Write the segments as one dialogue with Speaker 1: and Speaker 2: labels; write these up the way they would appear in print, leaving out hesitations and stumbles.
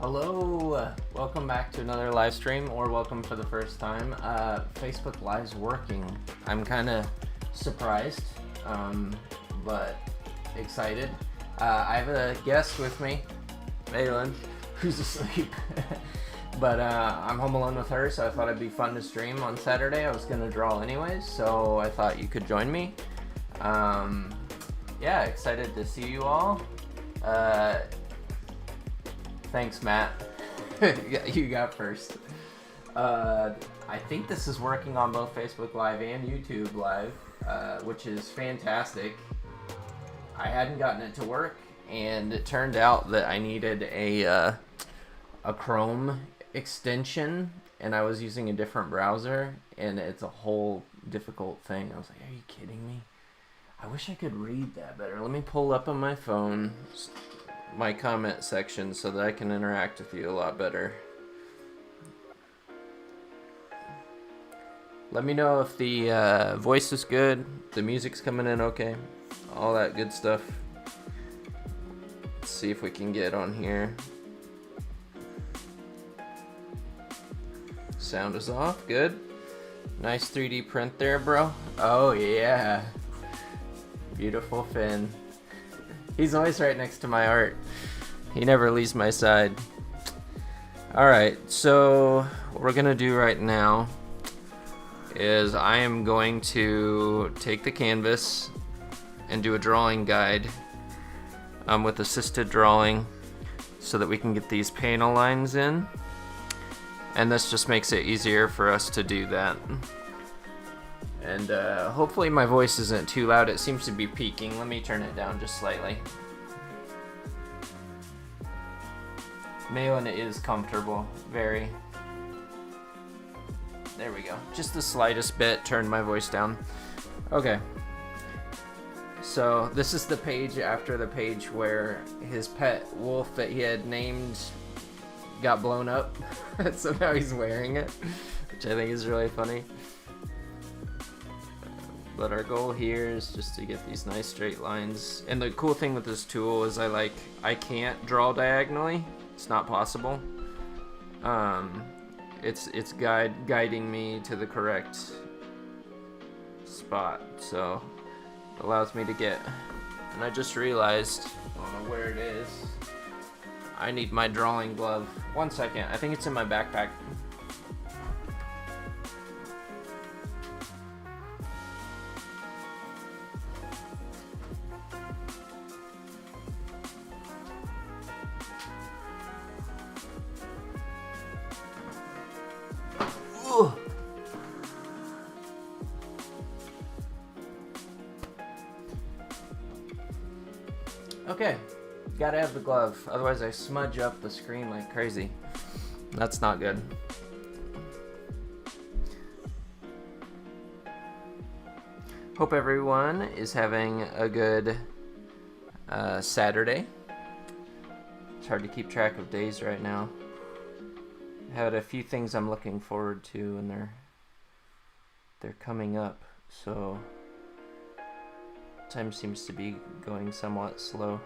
Speaker 1: Hello, welcome back to another live stream, or welcome for the first time. Facebook Live's working. I'm kind of surprised, but excited. I have a guest with me, Malin, who's asleep. But I'm home alone with her, so I thought it'd be fun to stream on Saturday. I was gonna draw anyways, so I thought you could join me. Yeah, excited to see you all. Thanks, Matt. You got first. I think this is working on both Facebook Live and YouTube Live, which is fantastic. I hadn't gotten it to work, and it turned out that I needed a Chrome extension, and I was using a different browser, and it's a whole difficult thing. I was like, are you kidding me? I wish I could read that better. Let me pull up on my phone my comment section so that I can interact with you a lot better. Let me know if the voice is good, the music's coming in okay, all that good stuff. Let's see if we can get on here. Sound is off, good. Nice 3D print there, bro. Oh yeah. Beautiful Finn. He's always right next to my art. He never leaves my side. Alright, so what we're gonna do right now is I am going to take the canvas and do a drawing guide with assisted drawing so that we can get these panel lines in. And this just makes it easier for us to do that. And hopefully my voice isn't too loud. It seems to be peaking. Let me turn it down just slightly. Malin is comfortable, very. There we go. Just the slightest bit, turned my voice down. Okay. So this is the page after the page where his pet wolf that he had named got blown up. So now he's wearing it, which I think is really funny. But our goal here is just to get these nice straight lines. And the cool thing with this tool is I can't draw diagonally. It's not possible. It's guiding me to the correct spot. So it allows me to get, and I just realized, I don't know where it is. I need my drawing glove. 1 second, I think it's in my backpack. Okay, gotta have the glove, otherwise I smudge up the screen like crazy. That's not good. Hope everyone is having a good Saturday. It's hard to keep track of days right now. I had a few things I'm looking forward to, and they're coming up, so time seems to be going somewhat slow.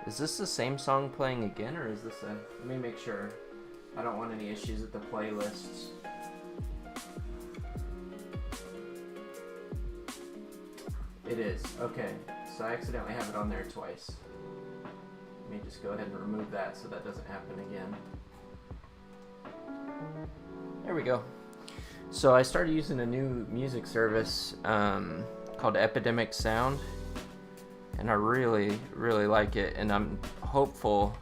Speaker 1: Is this the same song playing again, or is this a... Let me make sure. I don't want any issues with the playlists. It is. Okay. So I accidentally have it on there twice. Let me just go ahead and remove that so that doesn't happen again. There we go. So I started using a new music service called Epidemic Sound, and I really, really like it, and I'm hopeful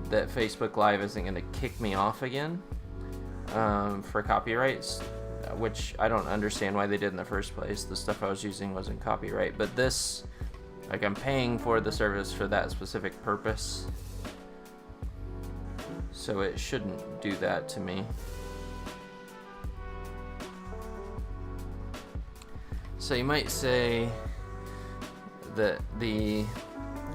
Speaker 1: that Facebook Live isn't going to kick me off again for copyrights, which I don't understand why they did in the first place. The stuff I was using wasn't copyright, but this, like, I'm paying for the service for that specific purpose, so it shouldn't do that to me. So you might say that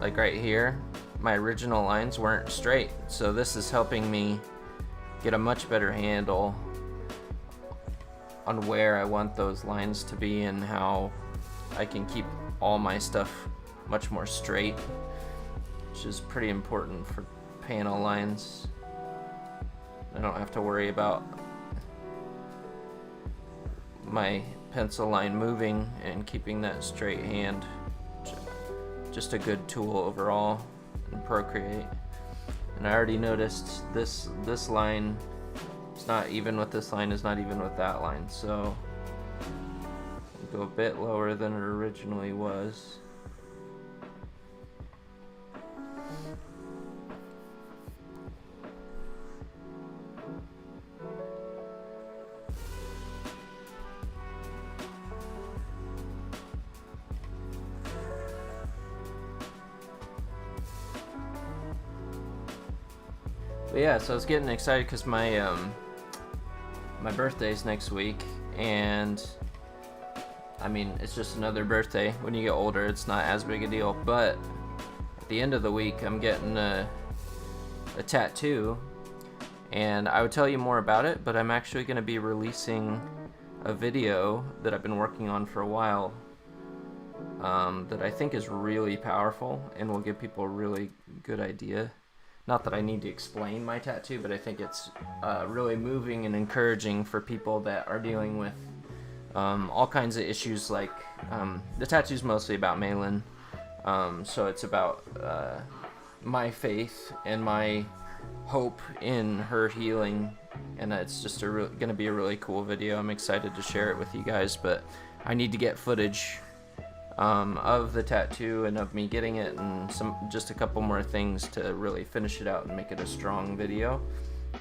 Speaker 1: like right here, my original lines weren't straight. So this is helping me get a much better handle on where I want those lines to be and how I can keep all my stuff much more straight. which is pretty important for panel lines. I don't have to worry about my pencil line moving and keeping that straight hand. Just a good tool overall in Procreate. And I already noticed this line is not even with this line, is not even with that line, so go a bit lower than it originally was. But yeah, so I was getting excited because my birthday's next week, and I mean, it's just another birthday. When you get older, it's not as big a deal, but at the end of the week, I'm getting a tattoo, and I would tell you more about it, but I'm actually going to be releasing a video that I've been working on for a while, that I think is really powerful and will give people a really good idea. Not that I need to explain my tattoo, but I think it's really moving and encouraging for people that are dealing with all kinds of issues. Like the tattoo's mostly about Malin, so it's about my faith and my hope in her healing, and it's just gonna be a really cool video. I'm excited to share it with you guys, but I need to get footage of the tattoo and of me getting it, and just a couple more things to really finish it out and make it a strong video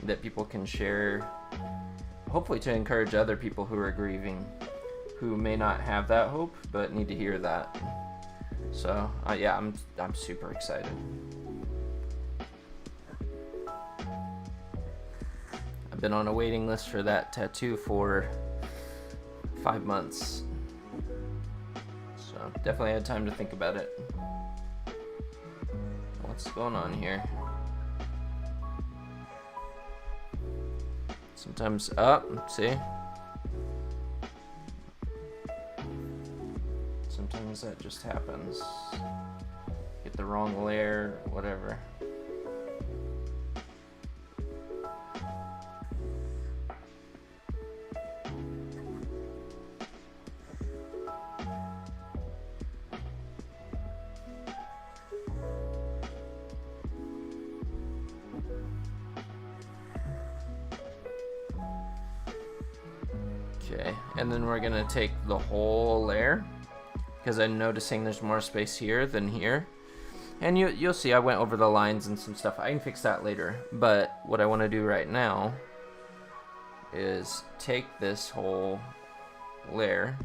Speaker 1: that people can share, hopefully to encourage other people who are grieving, who may not have that hope but need to hear that. So yeah, I'm super excited. I've been on a waiting list for that tattoo for 5 months. So definitely had time to think about it. What's going on here? Sometimes up, see? Sometimes that just happens. Get the wrong layer, whatever. Okay, and then we're gonna take the whole layer, because I'm noticing there's more space here than here. And you'll see I went over the lines and some stuff. I can fix that later, but what I want to do right now is take this whole layer.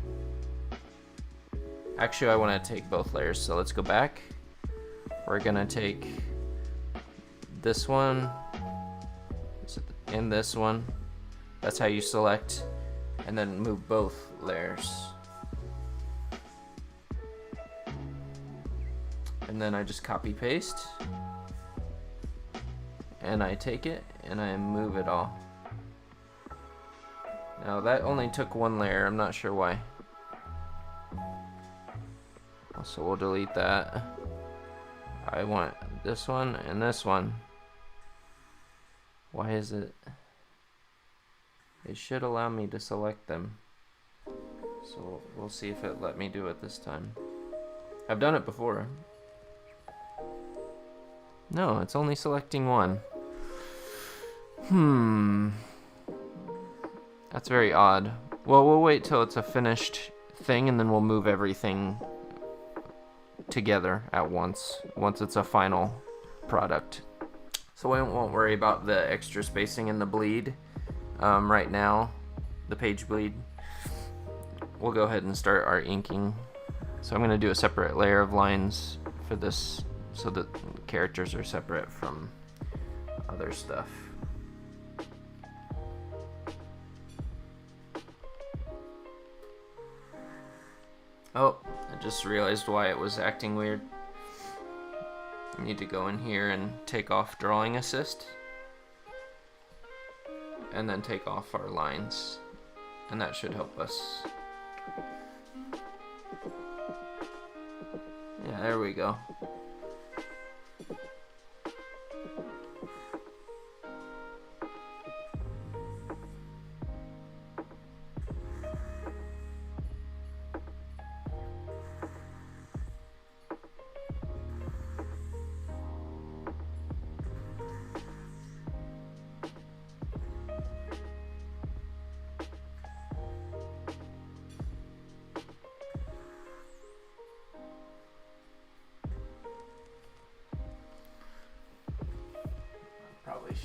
Speaker 1: Actually, I want to take both layers, so let's go back. We're gonna take this one and this one. That's how you select, and then move both layers. And then I just copy paste, and I take it and I move it all. Now that only took one layer, I'm not sure why. So we'll delete that. I want this one and this one. Why is it? It should allow me to select them. So we'll see if it let me do it this time. I've done it before. No, it's only selecting one. That's very odd. Well, we'll wait till it's a finished thing, and then we'll move everything together at once it's a final product. So we won't worry about the extra spacing and the bleed right now, the page bleed. We'll go ahead and start our inking. So I'm going to do a separate layer of lines for this, so that characters are separate from other stuff. Oh, I just realized why it was acting weird. I need to go in here and take off drawing assist, and then take off our lines, and that should help us. Yeah, there we go.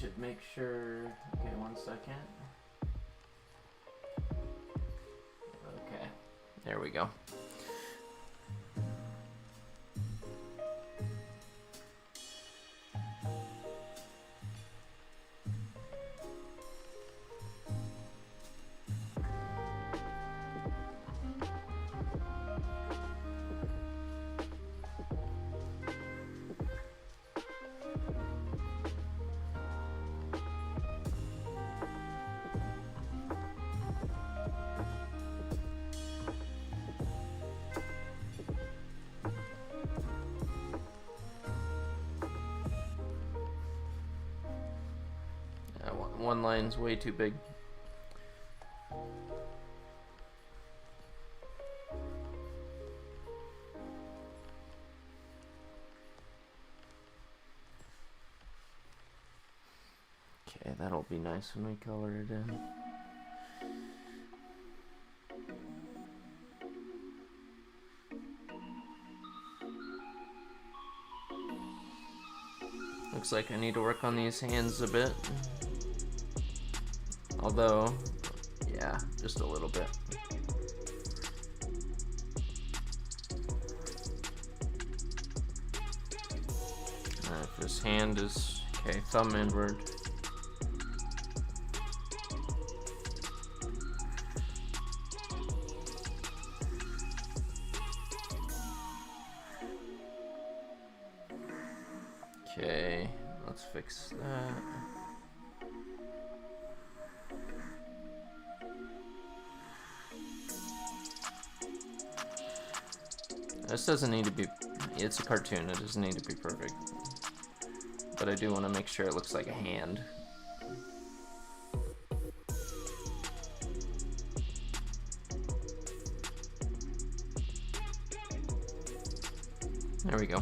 Speaker 1: should make sure. Okay, 1 second. Okay, there we go. One line's way too big. Okay, that'll be nice when we color it in. Looks like I need to work on these hands a bit. Although, yeah, just a little bit. If this hand is, okay, thumb inward. Okay, let's fix that. This doesn't need to be, it's a cartoon, it doesn't need to be perfect. But I do want to make sure it looks like a hand. There we go.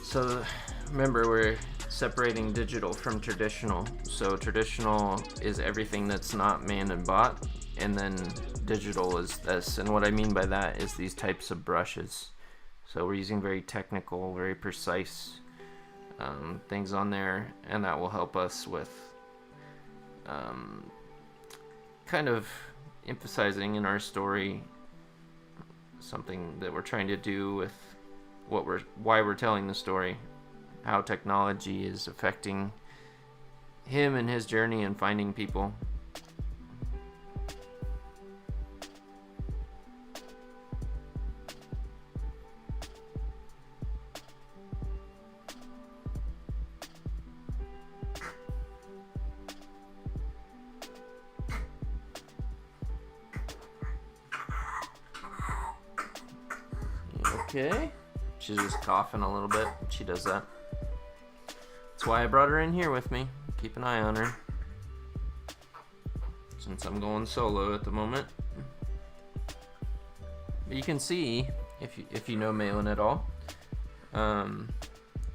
Speaker 1: So remember, we're separating digital from traditional. So traditional is everything that's not man and bot, and then digital is this. And what I mean by that is these types of brushes. So we're using very technical, very precise things on there, and that will help us with kind of emphasizing in our story something that we're trying to do with why we're telling the story, how technology is affecting him and his journey in finding people. Okay. She's just coughing a little bit. She does that. That's why I brought her in here with me. Keep an eye on her, since I'm going solo at the moment. But you can see, if you know Malin at all,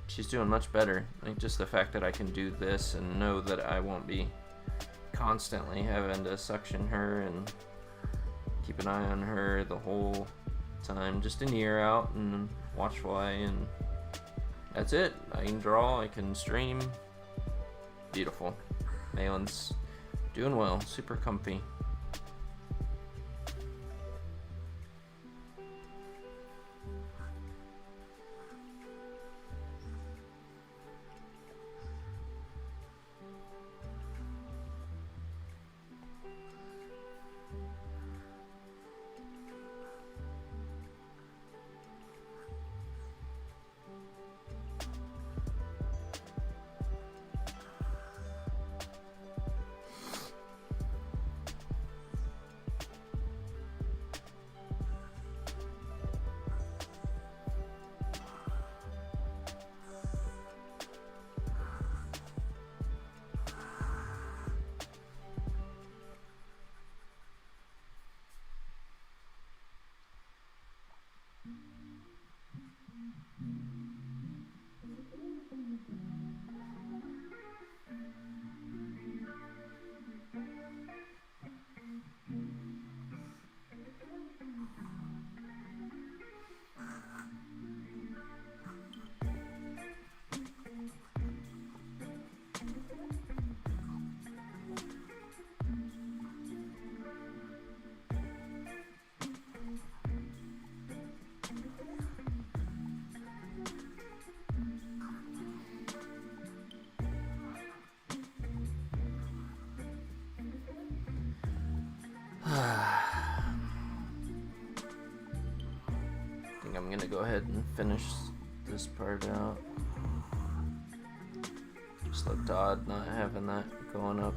Speaker 1: she's doing much better. Like, just the fact that I can do this and know that I won't be constantly having to suction her and keep an eye on her the whole time, just an ear out and watchful eye, and that's it. I can draw, I can stream. Beautiful. Malin's doing well, super comfy. gonna go ahead and finish this part out. Just looked odd not having that going up.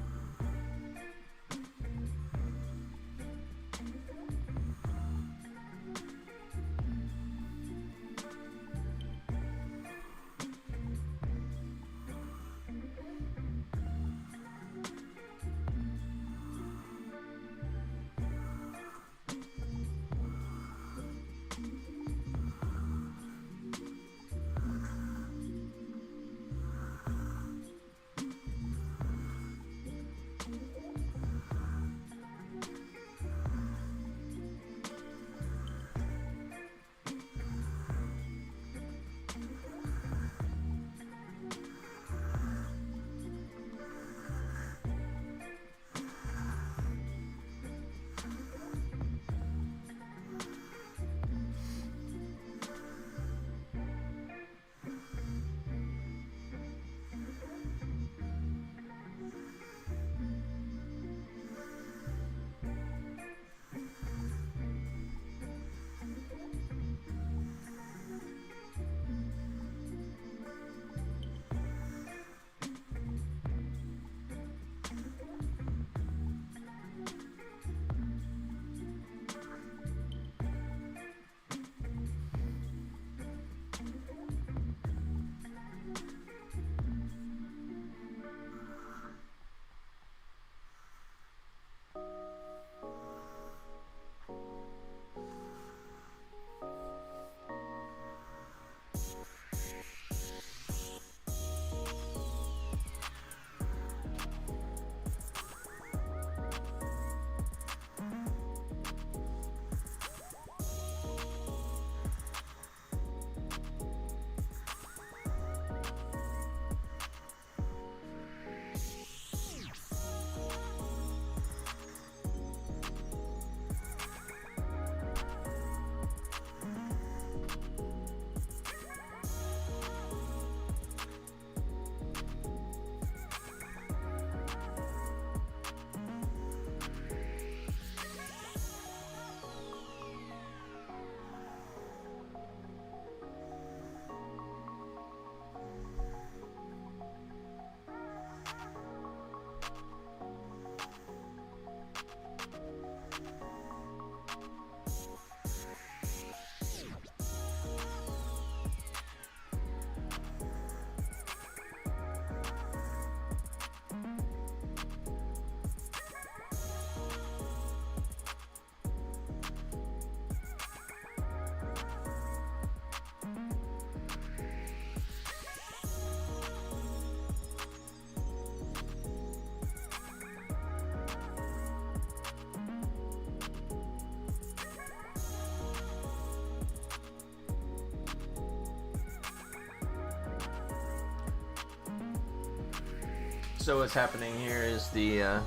Speaker 1: So what's happening here is the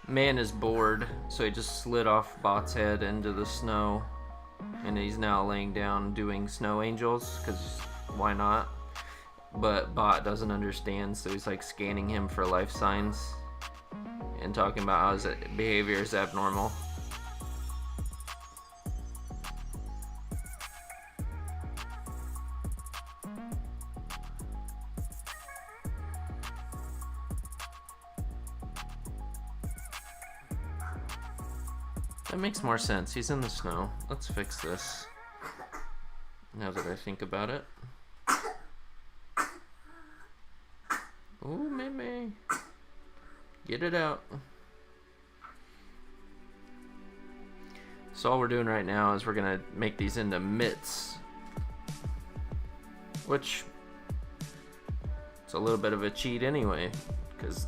Speaker 1: man is bored, so he just slid off Bot's head into the snow, and he's now laying down doing snow angels, because why not? But Bot doesn't understand, so he's like scanning him for life signs and talking about how his behavior is abnormal. That makes more sense. He's in the snow. Let's fix this. Now that I think about it. Oh, Mimi. Get it out. So all we're doing right now is we're going to make these into mitts. Which, it's a little bit of a cheat anyway, because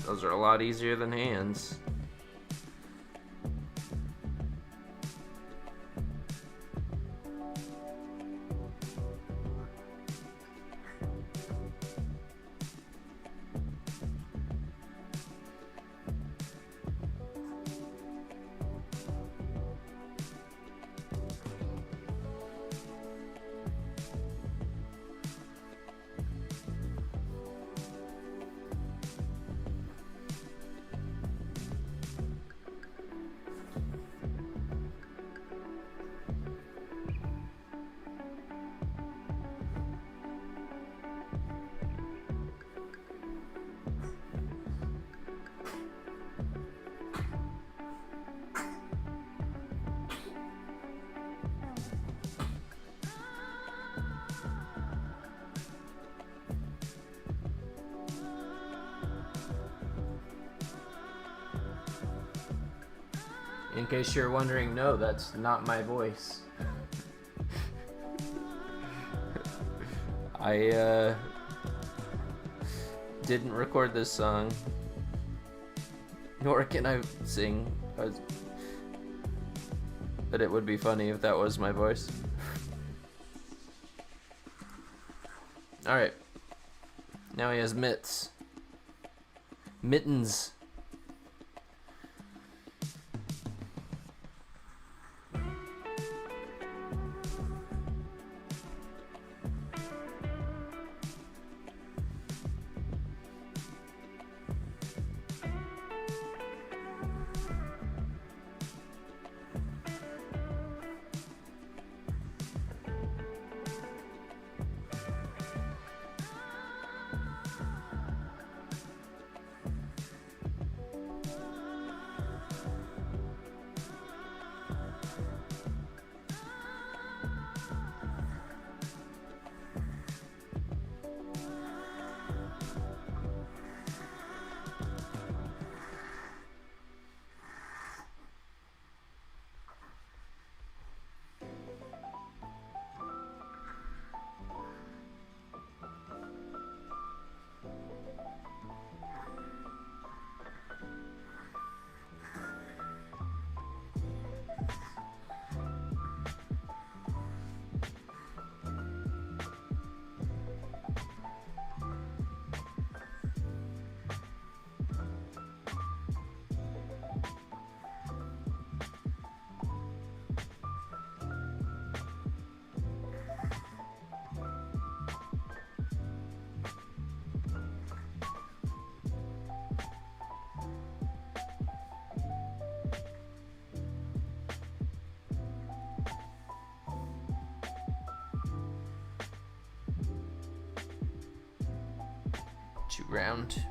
Speaker 1: those are a lot easier than hands. In case you're wondering, no, that's not my voice. I didn't record this song, nor can I sing, but it would be funny if that was my voice. Alright, now he has mittens. Round.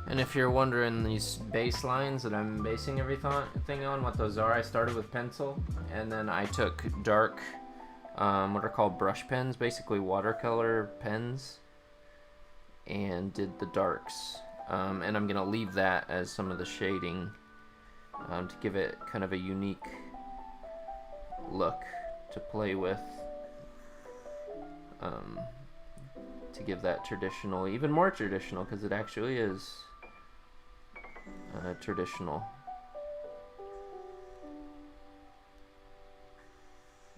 Speaker 1: And if you're wondering these bass lines that I'm basing everything on, what those are, I started with pencil, and then I took dark, what are called brush pens, basically watercolor pens, and did the darks. And I'm gonna leave that as some of the shading to give it kind of a unique look to play with, to give that traditional, even more traditional, because it actually is traditional.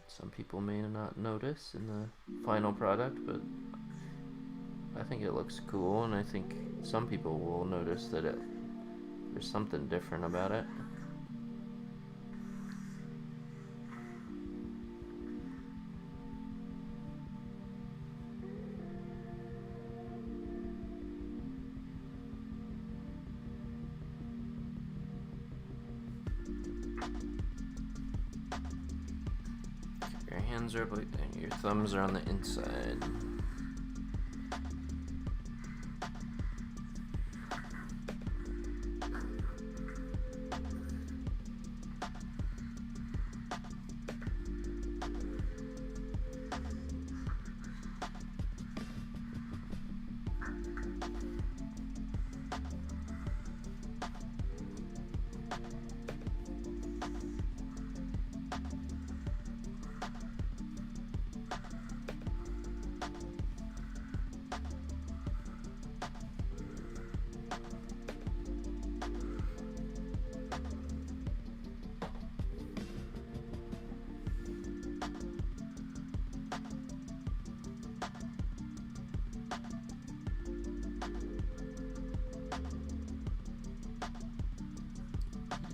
Speaker 1: Some people may not notice in the final product, but I think it looks cool, and I think some people will notice that there's something different about it. Your hands are up like that, and your thumbs are on the inside.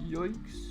Speaker 1: Yikes.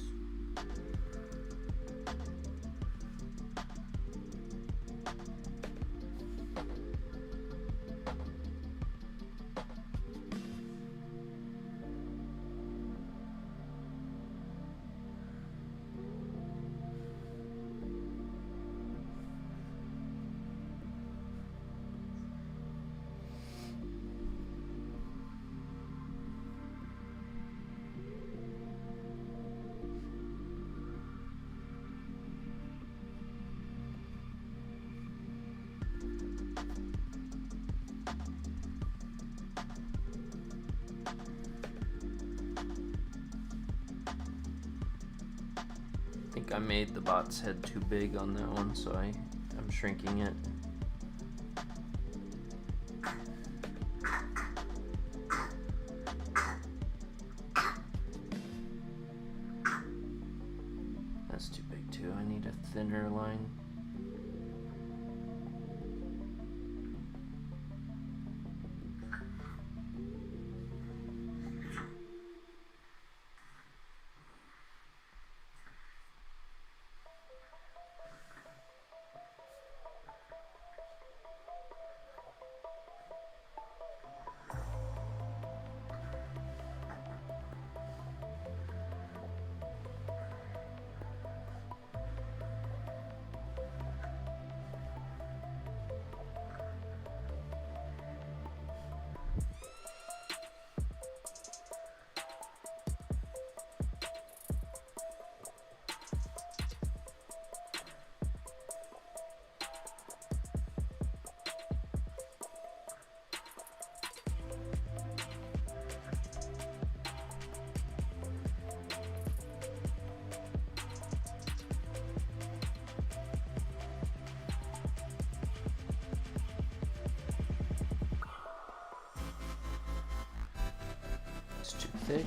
Speaker 1: think I made the bot's head too big on that one, so I'm shrinking it. That's too big too. I need a thinner line. It's too thick.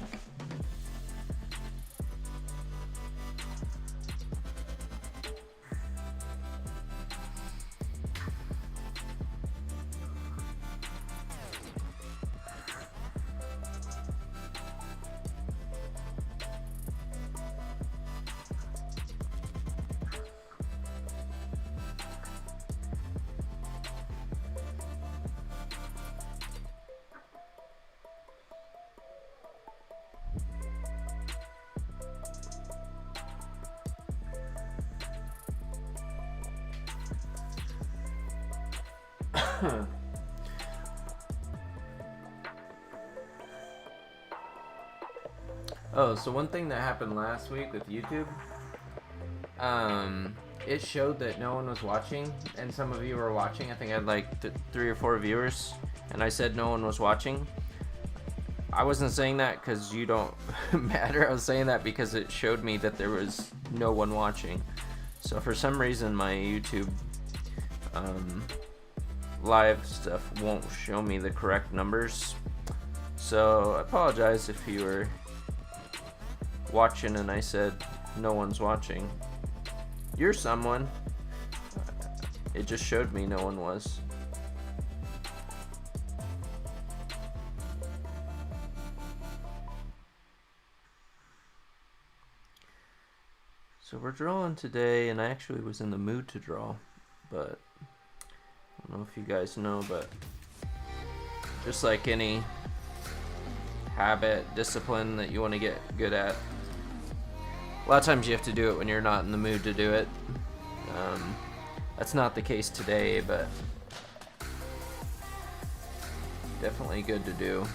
Speaker 1: Oh, so one thing that happened last week with YouTube, it showed that no one was watching, and some of you were watching. I think I had like 3 or 4 viewers, and I said no one was watching. I wasn't saying that because you don't matter. I was saying that because it showed me that there was no one watching. So for some reason my YouTube live stuff won't show me the correct numbers. So I apologize if you were watching and I said no one's watching. You're someone. It just showed me no one was. So we're drawing today, and I actually was in the mood to draw, but I don't know if you guys know, but just like any habit, discipline that you want to get good at, a lot of times you have to do it when you're not in the mood to do it. That's not the case today, but definitely good to do.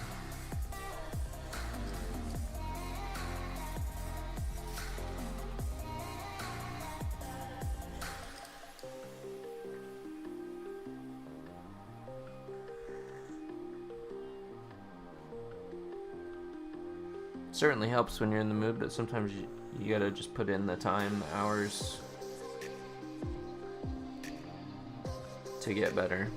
Speaker 1: Certainly helps when you're in the mood, but sometimes you gotta just put in the time, the hours to get better.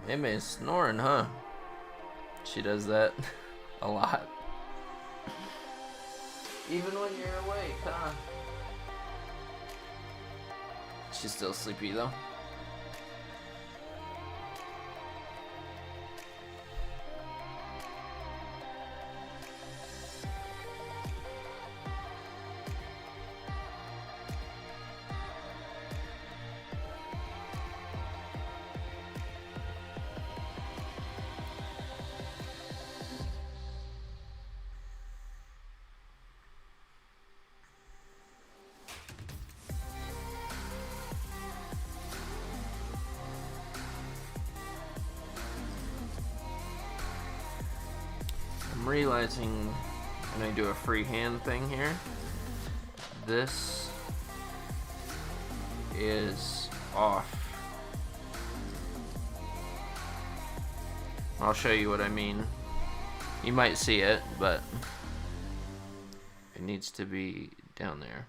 Speaker 1: Maybe snoring, huh? She does that. a lot. Even when you're awake, huh? She's still sleepy though. I'm realizing when I do a freehand thing here, this is off. I'll show you what I mean. You might see it, but it needs to be down there.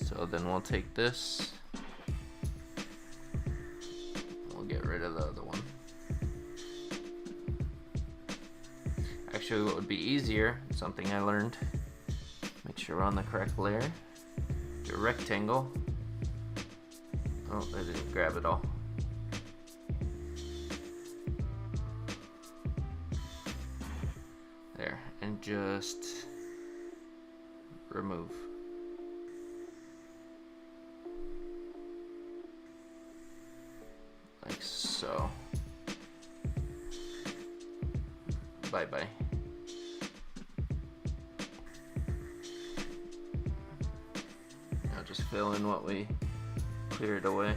Speaker 1: So then we'll take this, we'll get rid of the other one. Actually, what would be easier, something I learned, make sure we're on the correct layer, do a rectangle. Oh, I didn't grab it all. There, and just remove. Like so. Bye-bye. Now just fill in what we cleared away.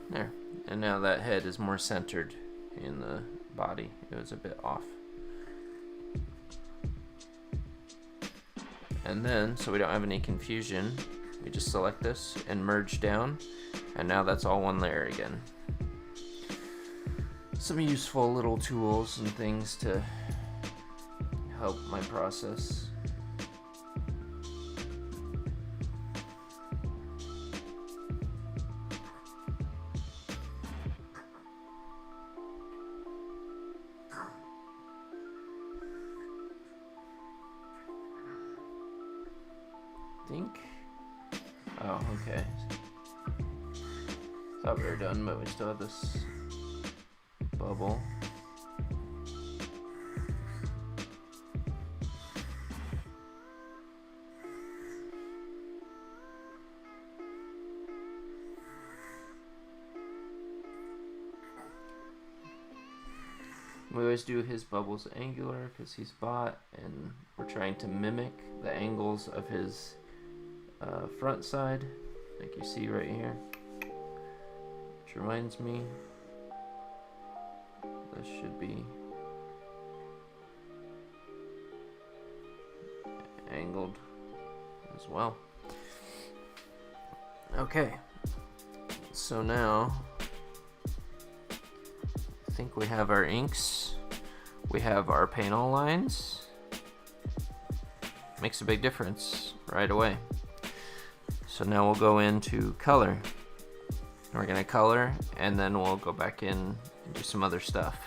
Speaker 1: There. And now that head is more centered in the body. It was a bit off. And then, so we don't have any confusion, we just select this and merge down, and now that's all one layer again. Some useful little tools and things to help my process. Oh, okay. Thought we were done, but we still have this bubble. We always do his bubbles angular because he's bot, and we're trying to mimic the angles of his front side, like you see right here, which reminds me this should be angled as well. Okay, so now I think we have our inks, we have our panel lines. Makes a big difference right away. So now we'll go into color. We're gonna color, and then we'll go back in and do some other stuff.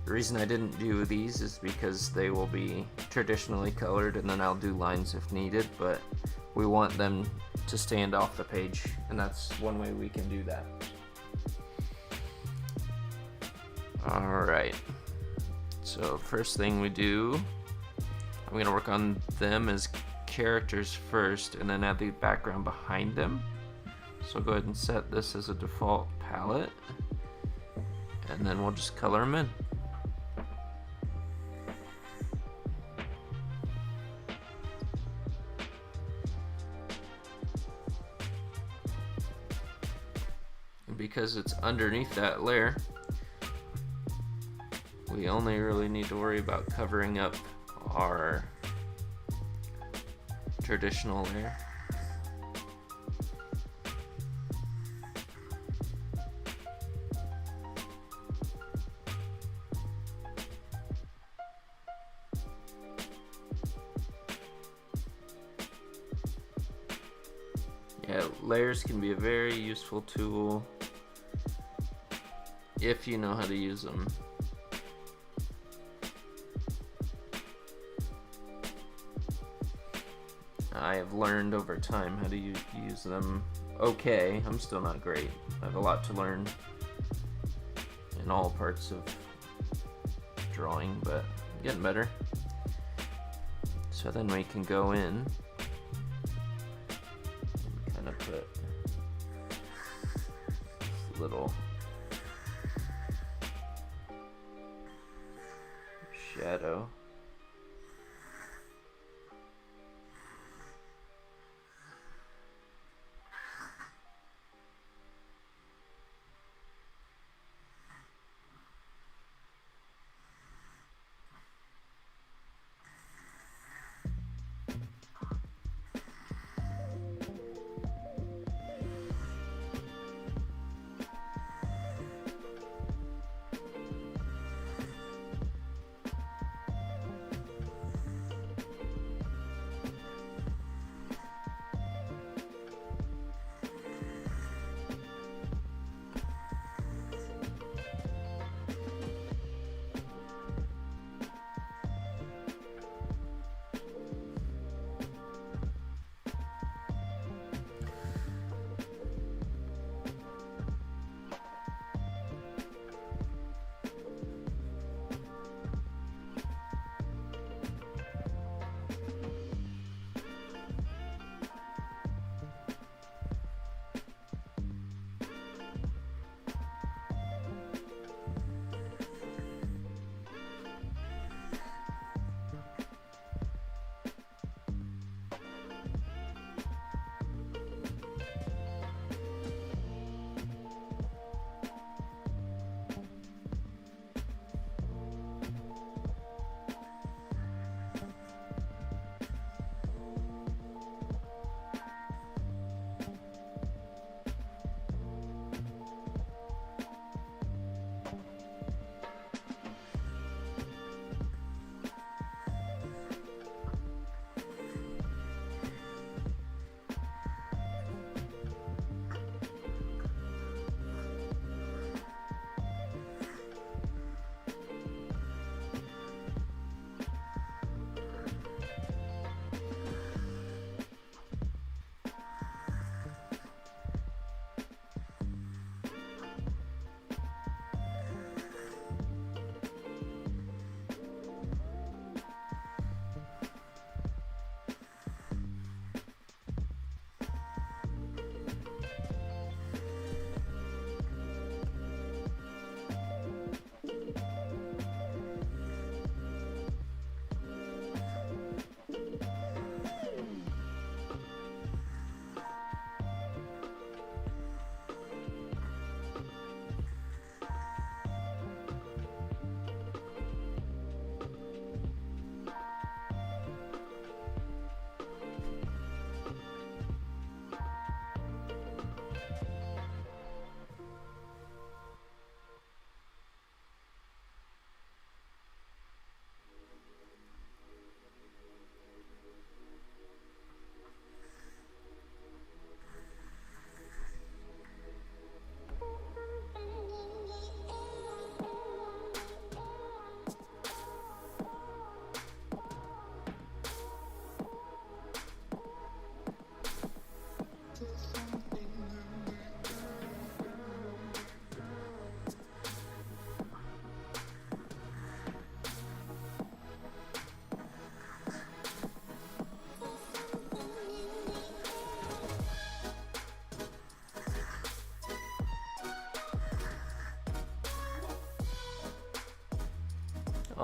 Speaker 1: The reason I didn't do these is because they will be traditionally colored, and then I'll do lines if needed, but we want them to stand off the page, and that's one way we can do that. Alright, so first thing we do, I'm gonna work on them as characters first and then add the background behind them. So go ahead and set this as a default palette, and then we'll just color them in. And because it's underneath that layer, we only really need to worry about covering up our traditional layer. layers can be a very useful tool if you know how to use them. I have learned over time how to use them okay. I'm still not great. I have a lot to learn in all parts of drawing, but getting better. So then we can go in and kind of put this little shadow.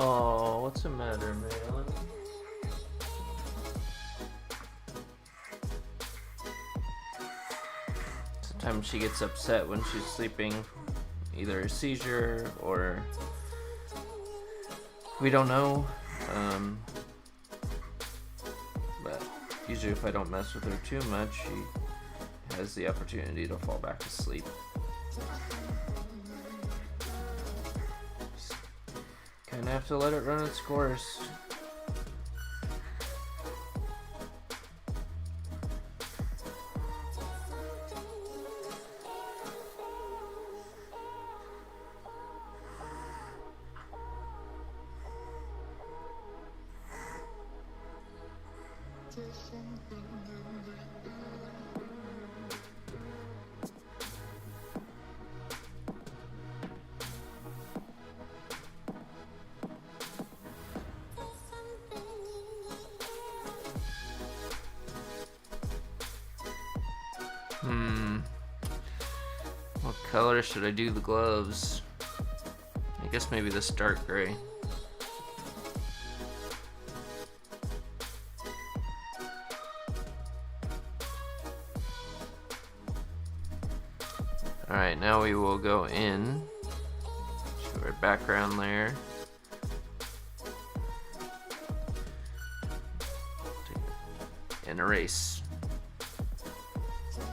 Speaker 1: Oh, what's the matter, Marilyn? Sometimes she gets upset when she's sleeping, either a seizure or we don't know. But usually if I don't mess with her too much, she has the opportunity to fall back asleep. Kinda have to let it run its course. What color should I do the gloves? I guess maybe this dark gray. Alright, now we will go in to our background layer. And erase.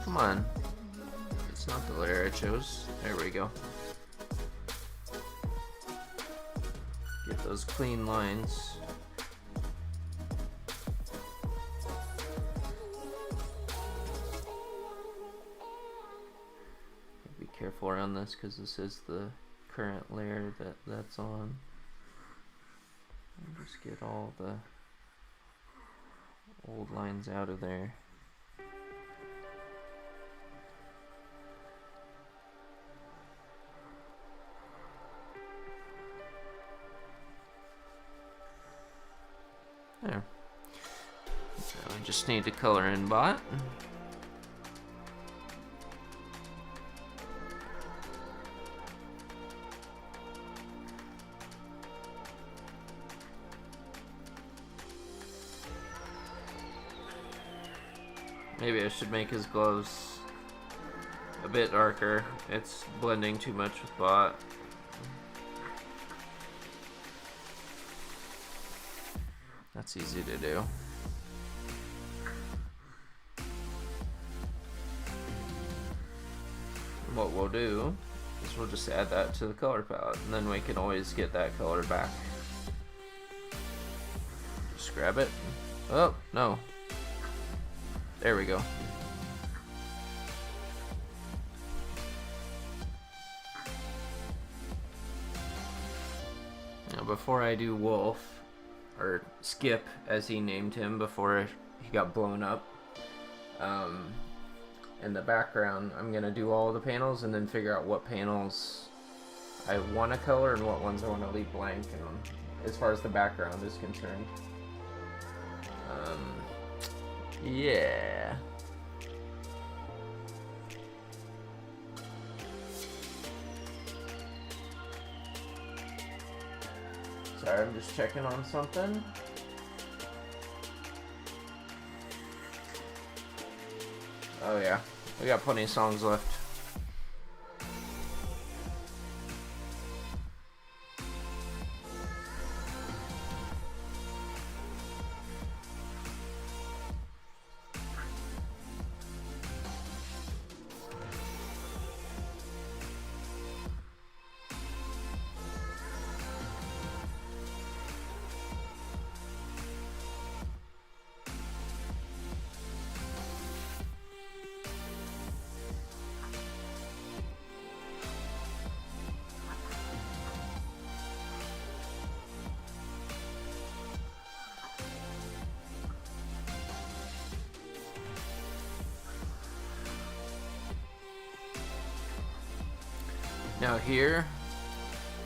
Speaker 1: Come on. It's not the layer I chose. There we go. Get those clean lines. Be careful around this because this is the current layer that's on. And just get all the old lines out of there. There. So I just need to color in bot. Maybe I should make his gloves a bit darker. It's blending too much with bot. That's easy to do. What we'll do is we'll just add that to the color palette, and then we can always get that color back. Just grab it. Oh, no. There we go. Now before I do Wolf, or Skip as he named him before he got blown up, in the background I'm gonna do all the panels and then figure out what panels I want to color and what ones I want to leave blank, as far as the background is concerned. Yeah. Sorry, I'm just checking on something. Oh yeah, we got plenty of songs left. Now here,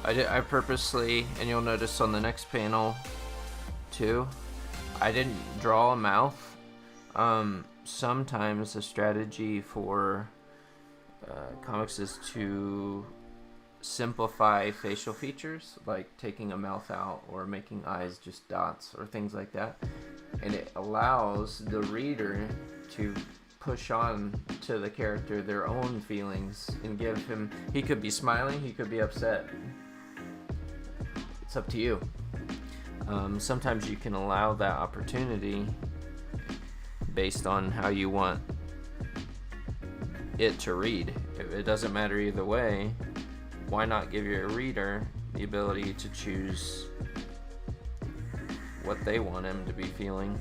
Speaker 1: I purposely, and you'll notice on the next panel too, I didn't draw a mouth. Sometimes the strategy for comics is to simplify facial features, like taking a mouth out or making eyes just dots or things like that. And it allows the reader to push on to the character their own feelings and give him, he could be smiling, he could be upset. It's up to you. Sometimes you can allow that opportunity based on how you want it to read. If it doesn't matter either way, why not give your reader the ability to choose what they want him to be feeling?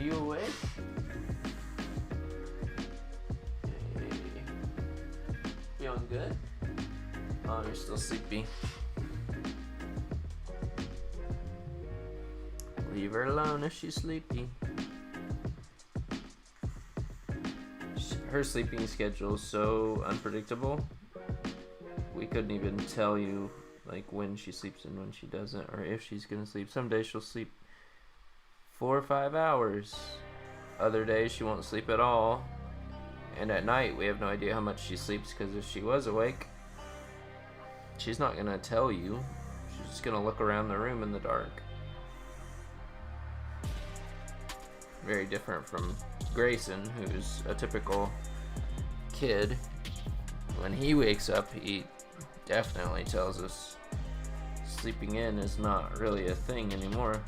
Speaker 1: you awake? Hey. Feeling good? Oh, you're still sleepy. Leave her alone if she's sleepy. Her sleeping schedule is so unpredictable. We couldn't even tell you like when she sleeps and when she doesn't, or if she's gonna sleep. Some days she'll sleep 4 or 5 hours. Other days she won't sleep at all. And at night we have no idea how much she sleeps, because if she was awake, she's not gonna tell you. She's just gonna look around the room in the dark. Very different from Grayson, who's a typical kid. When he wakes up, he definitely tells us sleeping in is not really a thing anymore.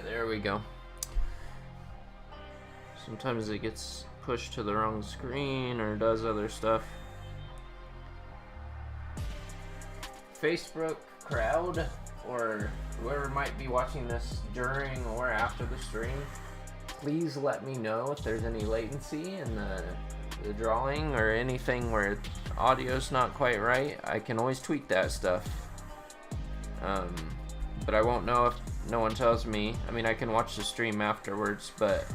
Speaker 1: There we go. Sometimes it gets pushed to the wrong screen or does other stuff. Facebook crowd, or whoever might be watching this during or after the stream, please let me know if there's any latency in the drawing or anything where audio's not quite right. I can always tweak that stuff. But I won't know if no one tells me. I mean, I can watch the stream afterwards, but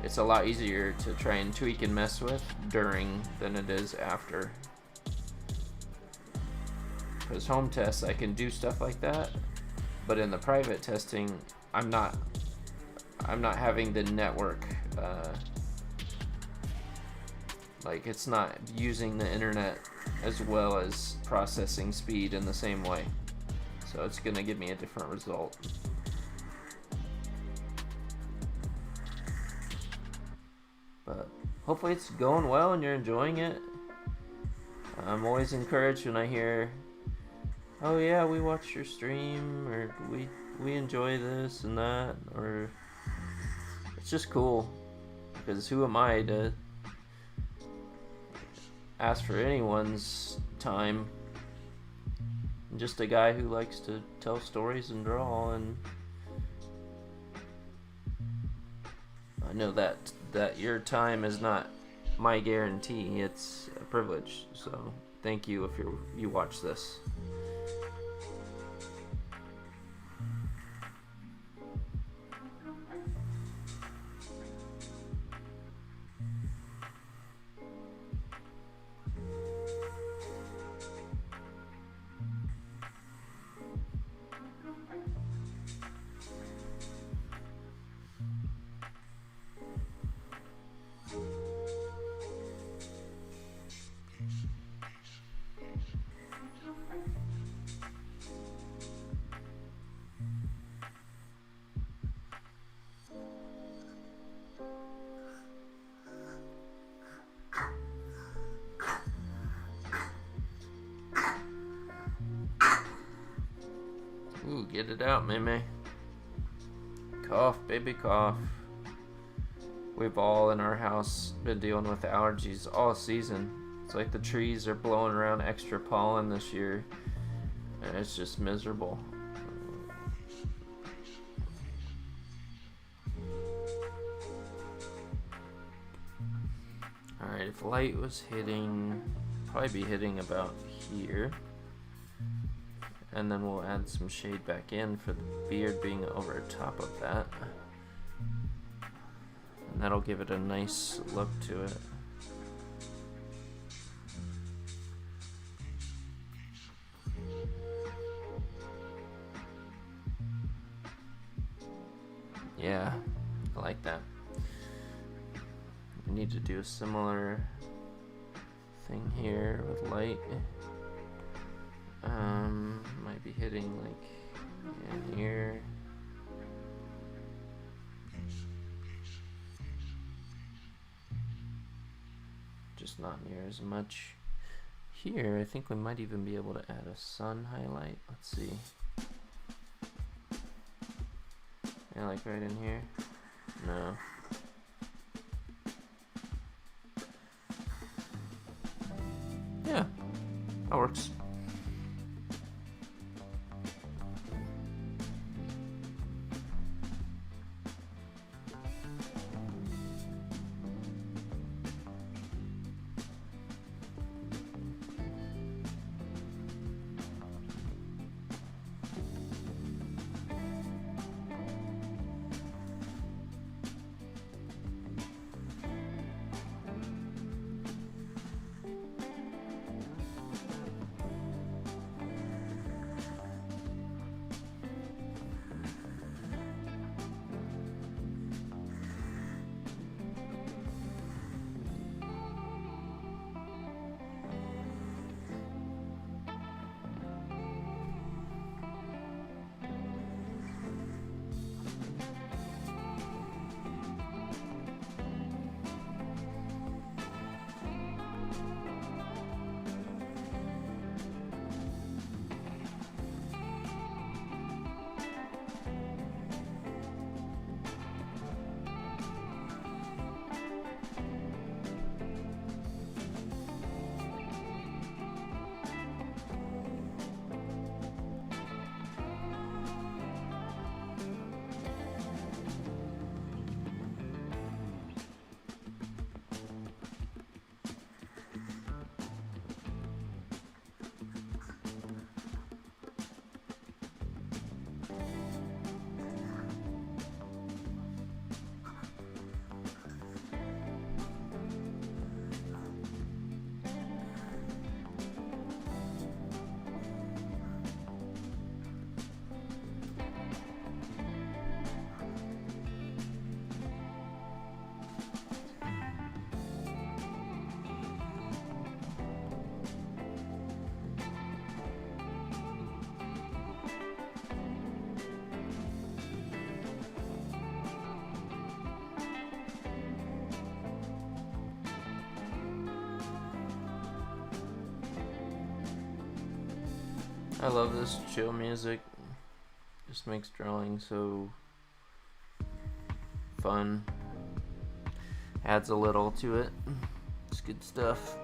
Speaker 1: it's a lot easier to try and tweak and mess with during than it is after. Because home tests, I can do stuff like that, but in the private testing, I'm not having the network, like it's not using the internet as well as processing speed in the same way. So it's gonna give me a different result. But hopefully it's going well and you're enjoying it. I'm always encouraged when I hear, oh yeah, we watched your stream, or we enjoy this and that, or it's just cool, because who am I to ask for anyone's time? I'm just a guy who likes to tell stories and draw, and I know that your time is not my guarantee. It's a privilege, so thank you if you watch this. Ooh, get it out, Meme. Cough, baby, cough. We've all in our house been dealing with allergies all season. It's like the trees are blowing around extra pollen this year, and it's just miserable. Alright, if light was hitting, probably be hitting about here. And then we'll add some shade back in for the beard being over top of that. And that'll give it a nice look to it. Yeah, I like that. We need to do a similar thing here with light. Might be hitting like in here. Just not near as much here. I think we might even be able to add a sun highlight. Let's see. Yeah, like right in here. No. Yeah, that works. I love this chill music. Just makes drawing so fun. Adds a little to it. It's good stuff.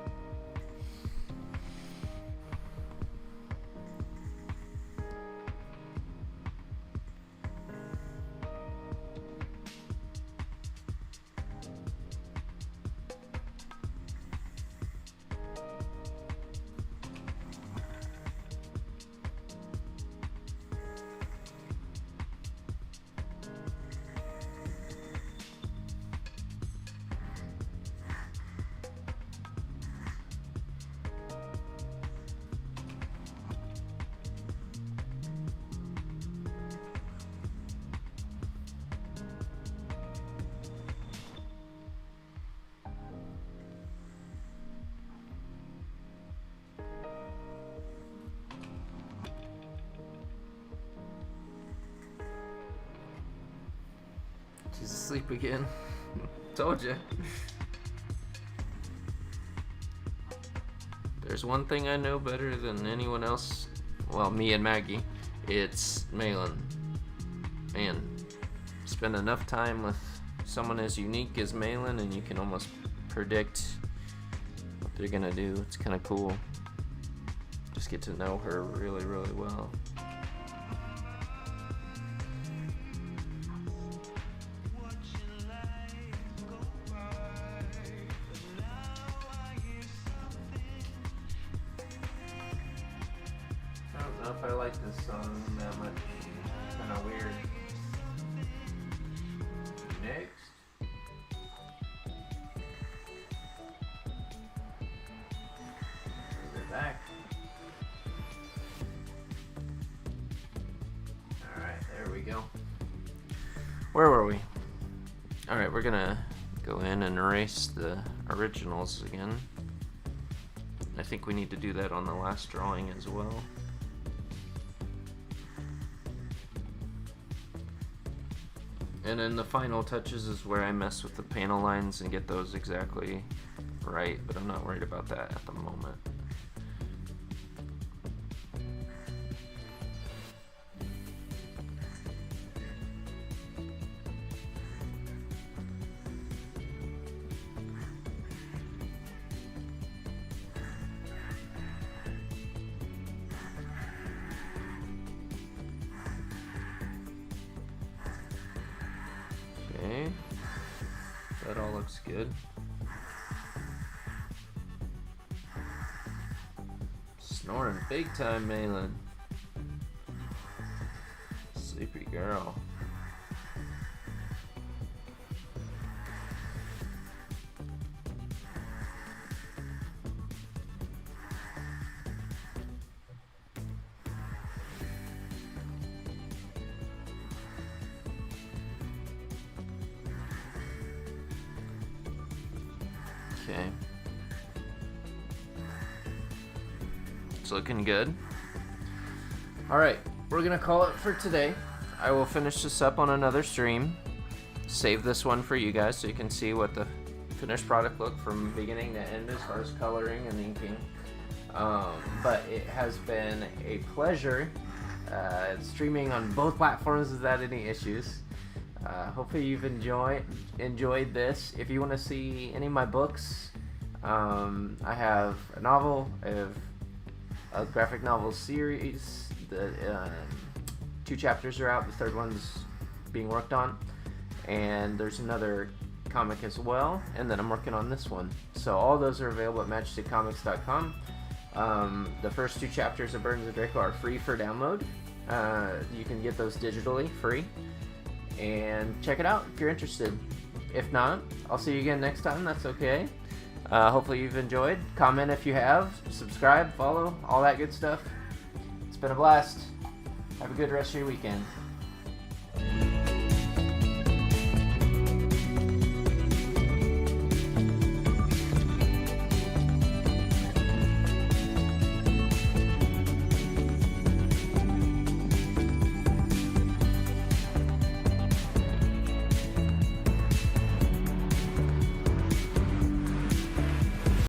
Speaker 1: She's asleep again. Told you. There's one thing I know better than anyone else, well, me and Maggie, it's Malin. Man, spend enough time with someone as unique as Malin and you can almost predict what they're gonna do. It's kind of cool. Just get to know her really, really well. I don't know if I like this song that much. It's kind of weird. Next. Where were we? Alright, we're gonna go in and erase the originals again. I think we need to do that on the last drawing as well. And then the final touches is where I mess with the panel lines and get those exactly right, but I'm not worried about that at the moment. Okay, that all looks good. Snoring big time, Malin. Sleepy girl. Okay. It's looking good. Alright, we're gonna call it for today. I will finish this up on another stream. Save this one for you guys so you can see what the finished product looked from beginning to end as far as coloring and inking. But it has been a pleasure streaming on both platforms without any issues. Hopefully you've enjoyed this. If you want to see any of my books, I have a novel, I have a graphic novel series. The 2 chapters are out, the 3rd one's being worked on, and there's another comic as well, and then I'm working on this one. So all those are available at MajestyComics.com. The first 2 chapters of Burdens of Draco are free for download. You can get those digitally, free. And check it out if you're interested. If not, I'll see you again next time. That's okay. Hopefully you've enjoyed. Comment if you have. Subscribe, follow, all that good stuff. It's been a blast. Have a good rest of your weekend.